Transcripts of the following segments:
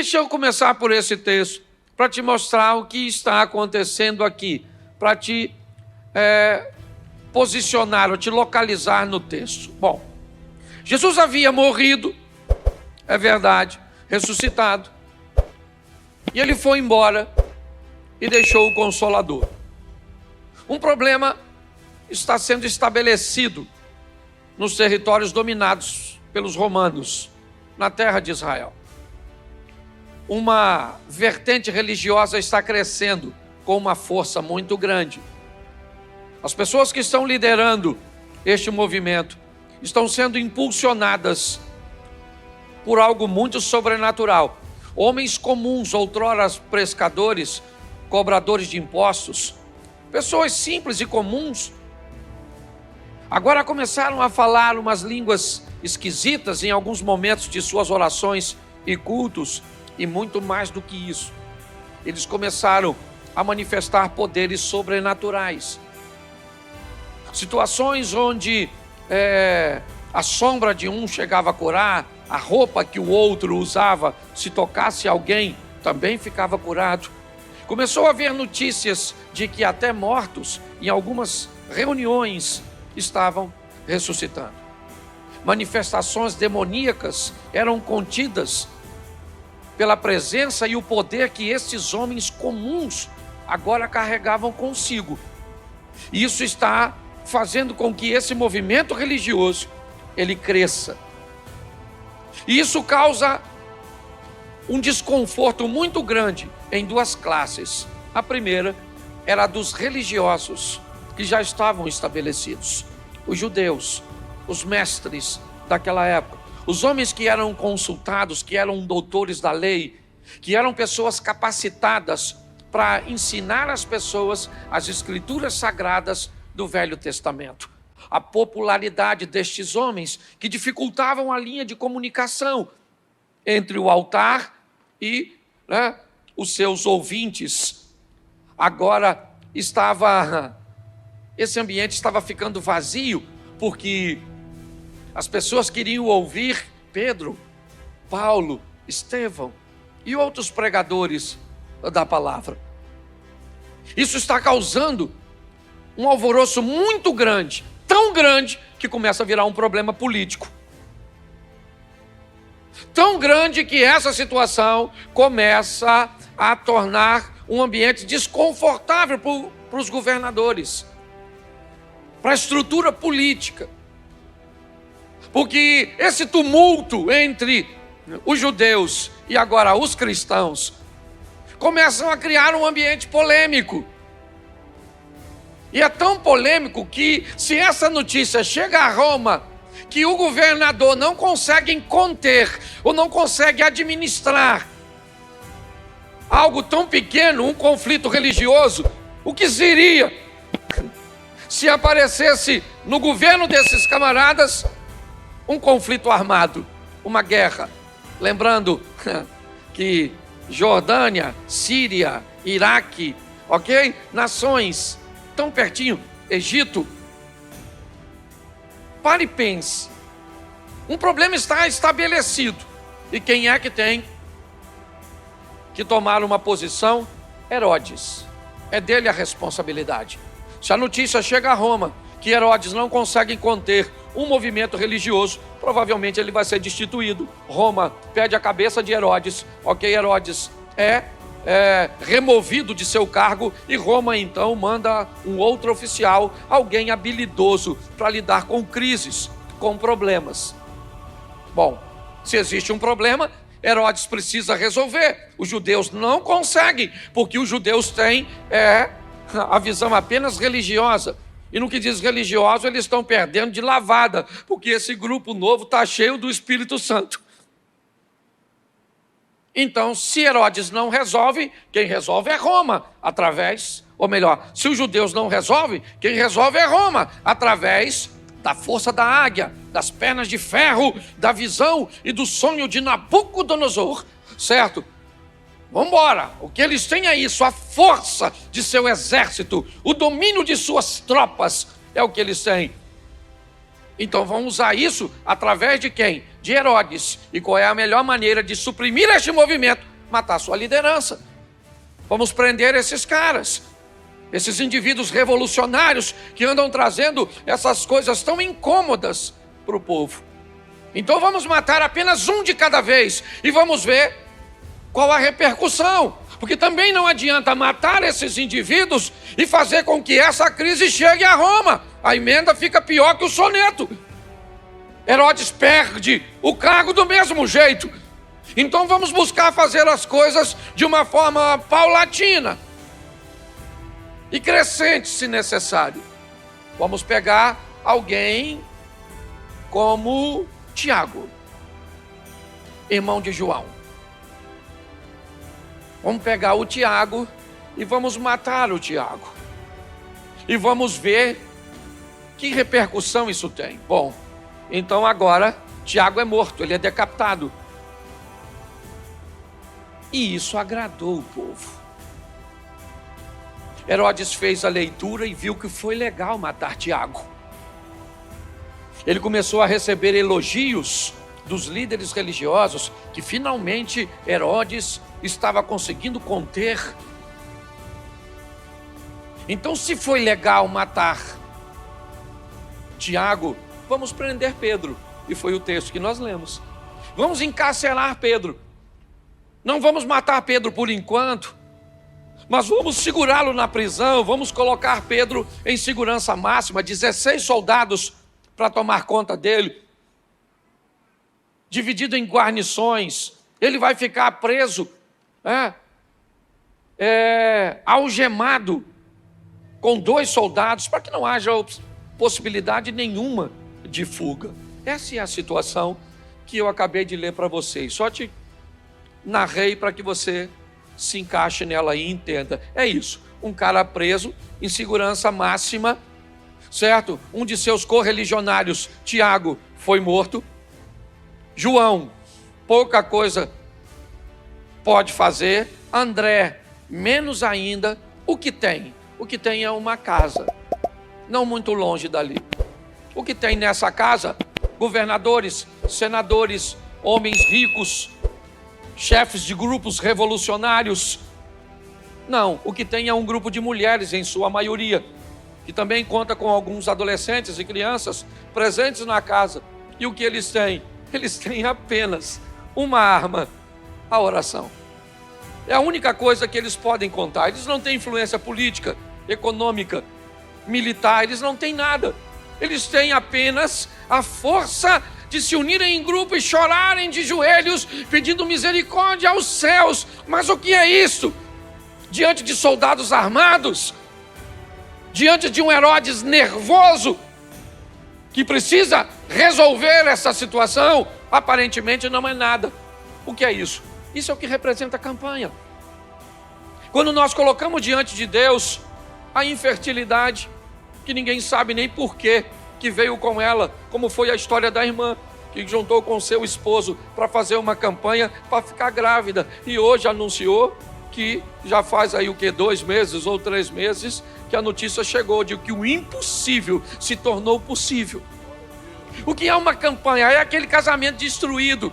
Deixa eu começar por esse texto, para te mostrar o que está acontecendo aqui, para te posicionar, ou te localizar no texto. Bom, Jesus havia morrido, é verdade, ressuscitado, e ele foi embora e deixou o Consolador. Um problema está sendo estabelecido nos territórios dominados pelos romanos, na terra de Israel. Uma vertente religiosa está crescendo com uma força muito grande. As pessoas que estão liderando este movimento estão sendo impulsionadas por algo muito sobrenatural. Homens comuns, outrora pescadores, cobradores de impostos, pessoas simples e comuns, agora começaram a falar umas línguas esquisitas em alguns momentos de suas orações e cultos, e muito mais do que isso. Eles começaram a manifestar poderes sobrenaturais. Situações onde a sombra de um chegava a curar, a roupa que o outro usava, se tocasse alguém, também ficava curado. Começou a haver notícias de que até mortos, em algumas reuniões, estavam ressuscitando. Manifestações demoníacas eram contidas pela presença e o poder que esses homens comuns agora carregavam consigo. E isso está fazendo com que esse movimento religioso ele cresça. E isso causa um desconforto muito grande em duas classes. A primeira era a dos religiosos que já estavam estabelecidos, os judeus, os mestres daquela época, os homens que eram consultados, que eram doutores da lei, que eram pessoas capacitadas para ensinar às pessoas as escrituras sagradas do Velho Testamento. A popularidade destes homens que dificultavam a linha de comunicação entre o altar e os seus ouvintes. Agora esse ambiente estava ficando vazio, porque as pessoas queriam ouvir Pedro, Paulo, Estevão e outros pregadores da palavra. Isso está causando um alvoroço muito grande, tão grande que começa a virar um problema político. Tão grande que essa situação começa a tornar um ambiente desconfortável para os governadores, para a estrutura política. Porque esse tumulto entre os judeus e agora os cristãos começam a criar um ambiente polêmico. E é tão polêmico que, se essa notícia chega a Roma, que o governador não consegue conter ou não consegue administrar algo tão pequeno, um conflito religioso, o que seria se aparecesse no governo desses camaradas um conflito armado, uma guerra? Lembrando que Jordânia, Síria, Iraque, ok? Nações tão pertinho, Egito. Pare e pense. Um problema está estabelecido. E quem é que tem que tomar uma posição? Herodes. É dele a responsabilidade. Se a notícia chega a Roma que Herodes não consegue conter um movimento religioso, provavelmente ele vai ser destituído. Roma pede a cabeça de Herodes, ok? Herodes é removido de seu cargo e Roma então manda um outro oficial, alguém habilidoso para lidar com crises, com problemas. Bom, se existe um problema, Herodes precisa resolver. Os judeus não conseguem, porque os judeus têm a visão apenas religiosa. E no que diz religioso, eles estão perdendo de lavada, porque esse grupo novo está cheio do Espírito Santo. Então, se Herodes não resolve, quem resolve é Roma, ou melhor, se os judeus não resolvem, quem resolve é Roma, através da força da águia, das pernas de ferro, da visão e do sonho de Nabucodonosor, certo? Vamos embora, o que eles têm é isso, a força de seu exército, o domínio de suas tropas, é o que eles têm. Então vão usar isso através de quem? De Herodes. E qual é a melhor maneira de suprimir este movimento? matar sua liderança. Vamos prender esses caras, esses indivíduos revolucionários que andam trazendo essas coisas tão incômodas para o povo. Então vamos matar apenas um de cada vez e vamos ver qual a repercussão. Porque também não adianta matar esses indivíduos e fazer com que essa crise chegue a Roma. A emenda fica pior que o soneto. Herodes perde o cargo do mesmo jeito. Então vamos buscar fazer as coisas de uma forma paulatina e crescente, se necessário. Vamos pegar alguém como Tiago, irmão de João. Vamos pegar o Tiago e vamos matar o Tiago. E vamos ver que repercussão isso tem. Bom, então agora Tiago é morto, ele é decapitado. E isso agradou o povo. Herodes fez a leitura e viu que foi legal matar Tiago. Ele começou a receber elogios dos líderes religiosos, que finalmente Herodes estava conseguindo conter. Então, se foi legal matar Tiago, vamos prender Pedro. E foi o texto que nós lemos. Vamos encarcerar Pedro. Não vamos matar Pedro por enquanto, mas vamos segurá-lo na prisão, vamos colocar Pedro em segurança máxima, 16 soldados para tomar conta dele, dividido em guarnições. Ele vai ficar preso, algemado com 2 soldados, para que não haja possibilidade nenhuma de fuga. Essa é a situação que eu acabei de ler para vocês. Só te narrei para que você se encaixe nela e entenda. É isso, um cara preso em segurança máxima, certo? Um de seus correligionários, Tiago, foi morto. João, pouca coisa pode fazer. André, menos ainda. O que tem? O que tem é uma casa, não muito longe dali. O que tem nessa casa? Governadores, senadores, homens ricos, chefes de grupos revolucionários. Não, o que tem é um grupo de mulheres, em sua maioria, que também conta com alguns adolescentes e crianças presentes na casa. E o que eles têm? Eles têm apenas uma arma: a oração. É a única coisa que eles podem contar. Eles não têm influência política, econômica, militar, eles não têm nada. Eles têm apenas a força de se unirem em grupo e chorarem de joelhos, pedindo misericórdia aos céus. Mas o que é isso? Diante de soldados armados, diante de um Herodes nervoso, que precisa resolver essa situação, aparentemente não é nada. O que é isso? Isso é o que representa a campanha. Quando nós colocamos diante de Deus a infertilidade, que ninguém sabe nem porquê que veio com ela, como foi a história da irmã, que juntou com seu esposo para fazer uma campanha para ficar grávida, e hoje anunciou que já faz aí 2 meses ou 3 meses, que a notícia chegou de que o impossível se tornou possível. O que é uma campanha? É aquele casamento destruído,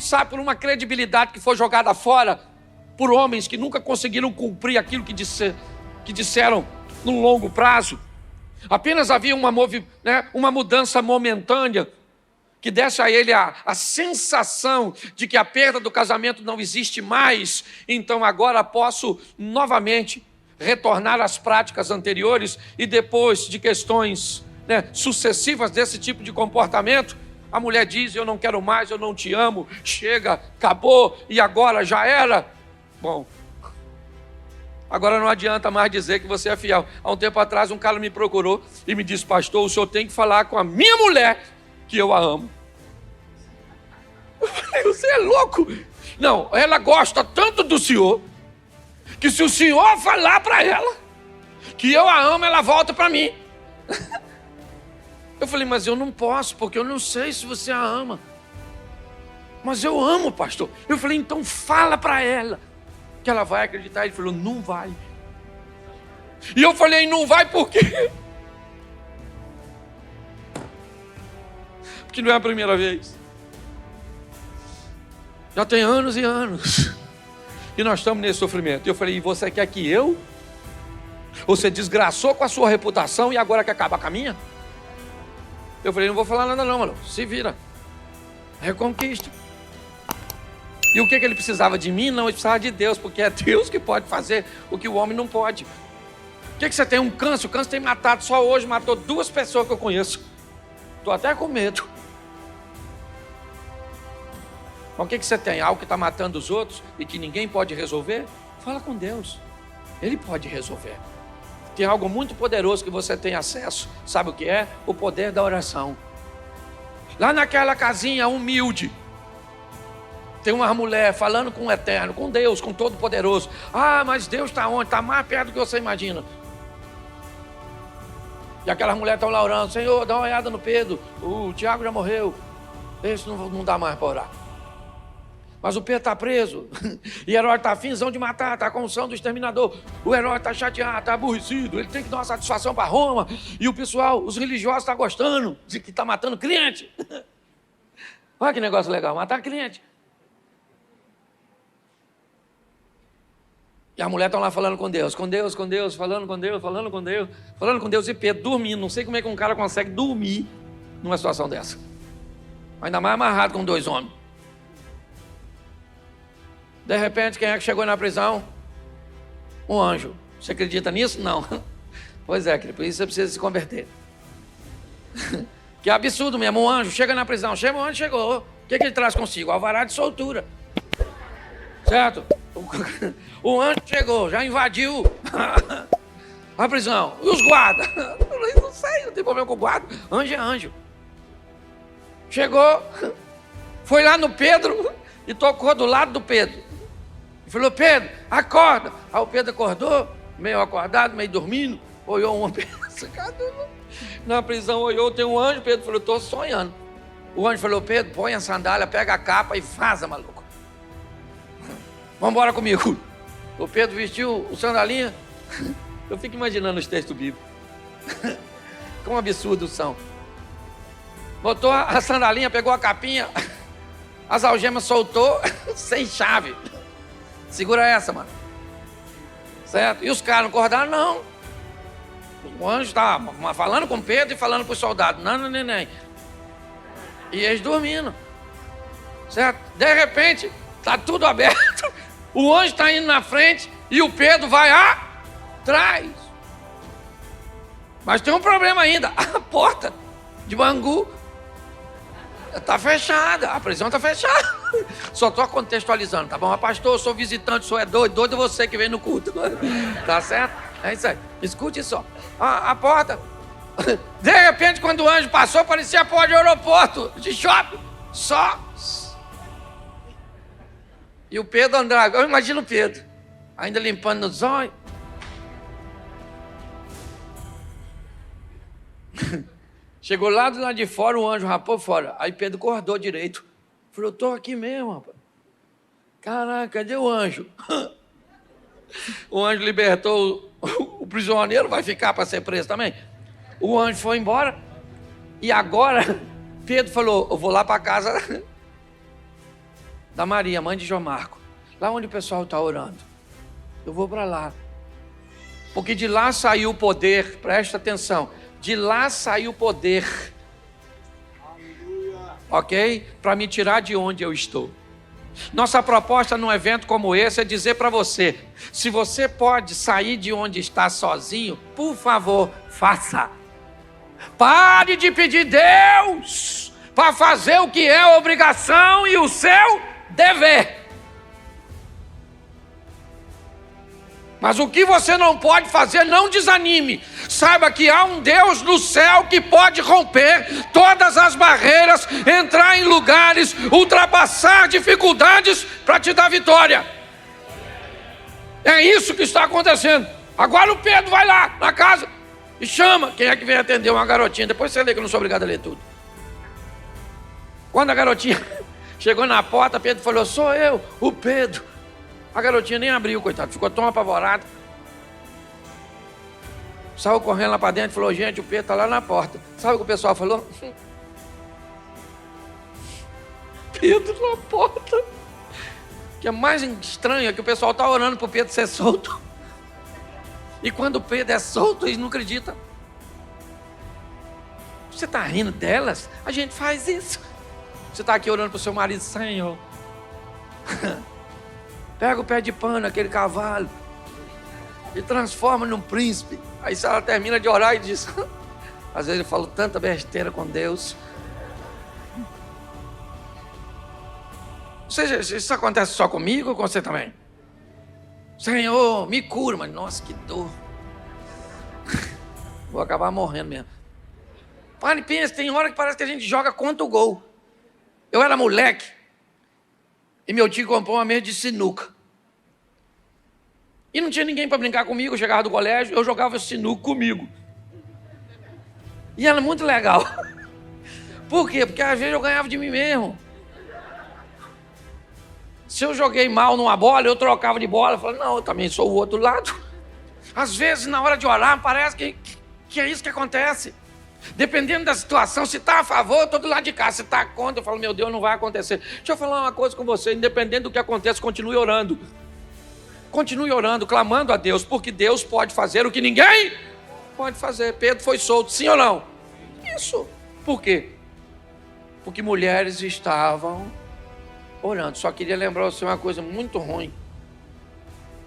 sabe, por uma credibilidade que foi jogada fora, por homens que nunca conseguiram cumprir aquilo que disseram no longo prazo. Apenas havia uma mudança momentânea, que desse a ele a sensação de que a perda do casamento não existe mais. Então agora posso novamente retornar às práticas anteriores, e depois de questões sucessivas desse tipo de comportamento, a mulher diz: eu não quero mais, eu não te amo, chega, acabou, e agora já era. Bom, agora não adianta mais dizer que você é fiel. Há um tempo atrás um cara me procurou e me disse: pastor, o senhor tem que falar com a minha mulher que eu a amo. Eu falei: você é louco? Não, ela gosta tanto do senhor, que se o senhor falar para ela que eu a amo, ela volta para mim. Eu falei: mas eu não posso, porque eu não sei se você a ama. Mas eu amo, pastor. Eu falei: então fala para ela que ela vai acreditar. Ele falou: não vai. E eu falei: não vai por quê? Porque não é a primeira vez. Já tem anos e anos E nós estamos nesse sofrimento. E eu falei, e você quer que eu? Você desgraçou com a sua reputação e agora quer acabar com a minha? Eu falei, não vou falar nada não, mano. Se vira. Reconquista. E o que ele precisava de mim? Não, ele precisava de Deus, porque é Deus que pode fazer o que o homem não pode. O que você tem? Um câncer? O câncer tem matado, só hoje matou 2 pessoas que eu conheço. Estou até com medo. Mas o que você tem? Algo que está matando os outros e que ninguém pode resolver? Fala com Deus. Ele pode resolver. Tem algo muito poderoso que você tem acesso. Sabe o que é? O poder da oração. Lá naquela casinha humilde, tem uma mulher falando com o Eterno, com Deus, com o Todo-Poderoso. Ah, mas Deus está onde? Está mais perto do que você imagina. E aquelas mulheres estão lá orando. Senhor, dá uma olhada no Pedro. O Tiago já morreu. Esse não dá mais para orar. Mas o Pedro está preso. E Herodes está afinzão de matar, está com unção do exterminador. O Herodes está chateado, está aborrecido. Ele tem que dar uma satisfação para Roma. E o pessoal, os religiosos estão gostando de que está matando crente. Olha que negócio legal, matar crente. E a mulher está lá falando com Deus, falando com Deus. E Pedro dormindo. Não sei como é que um cara consegue dormir numa situação dessa. Ainda mais amarrado com 2 homens. De repente, quem é que chegou na prisão? Um anjo. Você acredita nisso? Não. Pois é, querido, por isso você precisa se converter. Que absurdo mesmo, um anjo chega na prisão. Chega, o anjo chegou. O que ele traz consigo? Alvará de soltura. Certo? O anjo chegou, já invadiu a prisão. E os guardas? Eu não sei, não tem problema com o guarda. Anjo é anjo. Chegou, foi lá no Pedro e tocou do lado do Pedro. E falou, Pedro, acorda. Aí o Pedro acordou, meio acordado, meio dormindo. Olhou uma peça, na prisão olhou, tem um anjo. Pedro falou, estou sonhando. O anjo falou, Pedro, põe a sandália, pega a capa e vaza, maluco. Vamos embora comigo. O Pedro vestiu o sandalinha. Eu fico imaginando os textos bíblicos. Quão absurdos são. Botou a sandalinha, pegou a capinha, as algemas soltou, sem chave. Segura essa, mano. Certo? E os caras não acordaram, não. O anjo estava falando com Pedro e falando para os soldados. Não. E eles dormindo. Certo? De repente, está tudo aberto. O anjo está indo na frente e o Pedro vai atrás. Mas tem um problema ainda. A porta de Bangu está fechada. A prisão está fechada. Só estou contextualizando, tá bom? Mas, pastor, eu sou visitante, sou doido você que vem no culto. Tá certo? É isso aí. Escute só. A porta. De repente, quando o anjo passou, parecia a porta de aeroporto, de shopping. Só. E o Pedro Andrade, eu imagino o Pedro, ainda limpando os olhos. Chegou lá do lado de fora, o anjo rapou fora. Aí Pedro acordou direito. Falou, estou aqui mesmo, rapaz. Caraca, cadê o anjo? O anjo libertou o prisioneiro, vai ficar para ser preso também. O anjo foi embora. E agora, Pedro falou, eu vou lá para casa da Maria, mãe de João Marco, lá onde o pessoal está orando. Eu vou para lá. Porque de lá saiu o poder, presta atenção, de lá saiu o poder, ok? Para me tirar de onde eu estou. Nossa proposta num evento como esse é dizer para você, se você pode sair de onde está sozinho, por favor, faça. Pare de pedir Deus para fazer o que é obrigação e o seu dever. Mas o que você não pode fazer, não desanime. Saiba que há um Deus no céu que pode romper todas as barreiras, entrar em lugares, ultrapassar dificuldades para te dar vitória. É isso que está acontecendo. Agora o Pedro vai lá na casa e chama. Quem é que vem atender? Uma garotinha. Depois você lê, que eu não sou obrigado a ler tudo. Quando a garotinha chegou na porta, Pedro falou, sou eu, o Pedro. A garotinha nem abriu, coitado, ficou tão apavorada. Saiu correndo lá para dentro e falou, gente, o Pedro está lá na porta. Sabe o que o pessoal falou? Pedro na porta. que é mais estranho é que o pessoal está orando para o Pedro ser solto. E quando o Pedro é solto, eles não acreditam. Você está rindo delas? A gente faz isso. Você está aqui orando para o seu marido, Senhor. Pega o pé de pano, aquele cavalo, e transforma num príncipe. Aí ela termina de orar e diz... Às vezes eu falo tanta besteira com Deus. Ou seja, isso acontece só comigo ou com você também? Senhor, me cura, mas nossa, que dor. Vou acabar morrendo mesmo. Para e pensa, tem hora que parece que a gente joga contra o gol. Eu era moleque e meu tio comprou uma mesa de sinuca. E não tinha ninguém para brincar comigo, eu chegava do colégio, eu jogava sinuca comigo. E era muito legal. Por quê? Porque às vezes eu ganhava de mim mesmo. Se eu joguei mal numa bola, eu trocava de bola. Eu falei, não, eu também sou o outro lado. Às vezes, na hora de orar, parece que é isso que acontece. Dependendo da situação, se está a favor, eu estou do lado de cá. Se está contra, eu falo, meu Deus, não vai acontecer. Deixa eu falar uma coisa com você. Independente do que aconteça, continue orando. Continue orando, clamando a Deus, porque Deus pode fazer o que ninguém pode fazer. Pedro foi solto, sim ou não? Isso. Por quê? Porque mulheres estavam orando. Só queria lembrar você uma coisa muito ruim.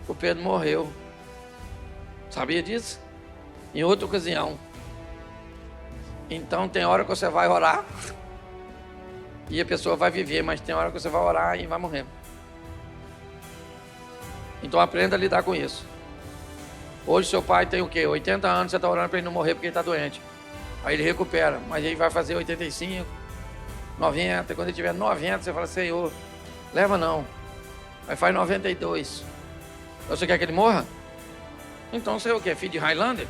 O Pedro morreu. Sabia disso? Em outra ocasião. Então tem hora que você vai orar e a pessoa vai viver, mas tem hora que você vai orar e vai morrer. Então aprenda a lidar com isso. Hoje seu pai tem o quê? 80 anos, você está orando para ele não morrer porque ele está doente. Aí ele recupera, mas ele vai fazer 85, 90. Quando ele tiver 90, você fala, Senhor, leva não. Aí faz 92. Você quer que ele morra? Então você é o quê? Filho de Highlander?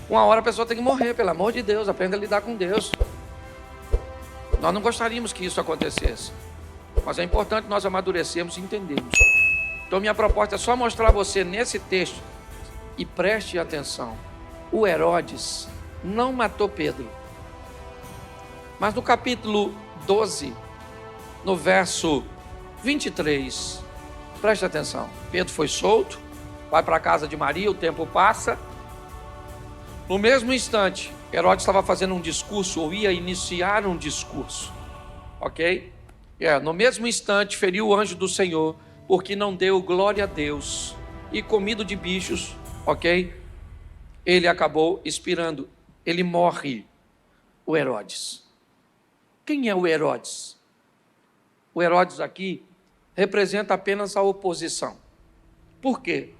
Uma hora a pessoa tem que morrer, pelo amor de Deus. Aprenda a lidar com Deus. Nós não gostaríamos que isso acontecesse. Mas é importante nós amadurecermos e entendermos. Então minha proposta é só mostrar a você nesse texto. E preste atenção. O Herodes não matou Pedro. Mas no capítulo 12, no verso 23, preste atenção. Pedro foi solto, vai para a casa de Maria, o tempo passa. No mesmo instante, Herodes estava fazendo um discurso, ou ia iniciar um discurso. Ok? No mesmo instante, feriu o anjo do Senhor, porque não deu glória a Deus, e comido de bichos, ok? Ele acabou expirando, ele morre, o Herodes. Quem é o Herodes? O Herodes aqui representa apenas a oposição. Por quê?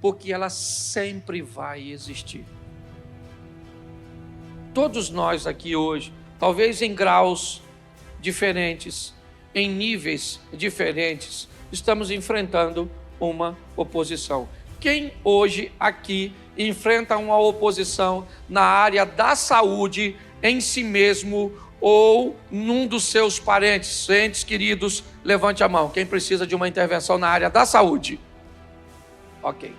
Porque ela sempre vai existir. Todos nós aqui hoje, talvez em graus diferentes, em níveis diferentes, estamos enfrentando uma oposição. Quem hoje aqui enfrenta uma oposição na área da saúde em si mesmo ou num dos seus parentes, entes queridos, levante a mão. Quem precisa de uma intervenção na área da saúde? Ok.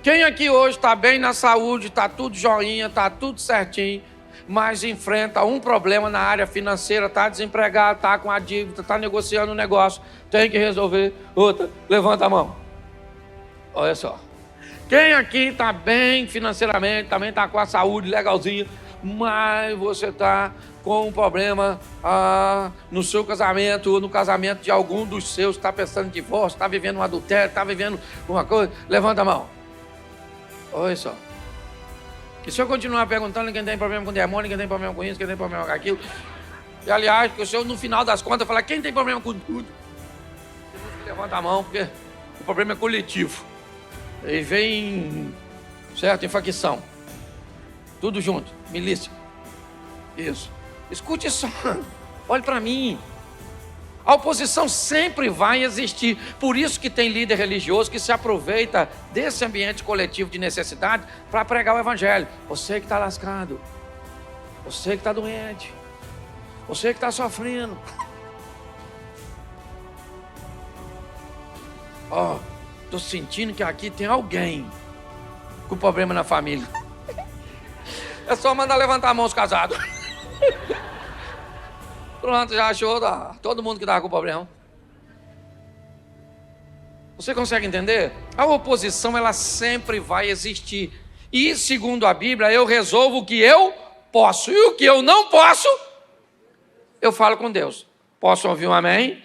Quem aqui hoje está bem na saúde, está tudo joinha, está tudo certinho, mas enfrenta um problema na área financeira, está desempregado, está com a dívida, está negociando um negócio, tem que resolver outra, levanta a mão. Olha só. Quem aqui está bem financeiramente, também está com a saúde legalzinha, mas você está com um problema no seu casamento ou no casamento de algum dos seus, está pensando em divórcio, está vivendo um adultério, está vivendo uma coisa, levanta a mão. Olha só. E se eu continuar perguntando quem tem problema com demônio, quem tem problema com isso, quem tem problema com aquilo, e aliás, que se eu no final das contas falar quem tem problema com tudo, levanta a mão, porque o problema é coletivo. E vem, certo, em facção. Tudo junto, milícia. Isso. Escute só, olhe para mim. A oposição sempre vai existir. Por isso que tem líder religioso que se aproveita desse ambiente coletivo de necessidade para pregar o evangelho. Você que está lascado, você que está doente, você que está sofrendo. Estou sentindo que aqui tem alguém com problema na família. É só mandar levantar a mão os casados. Pronto, já achou todo mundo que estava com problema. Você consegue entender? A oposição, ela sempre vai existir. E, segundo a Bíblia, eu resolvo o que eu posso. E o que eu não posso, eu falo com Deus. Posso ouvir um amém?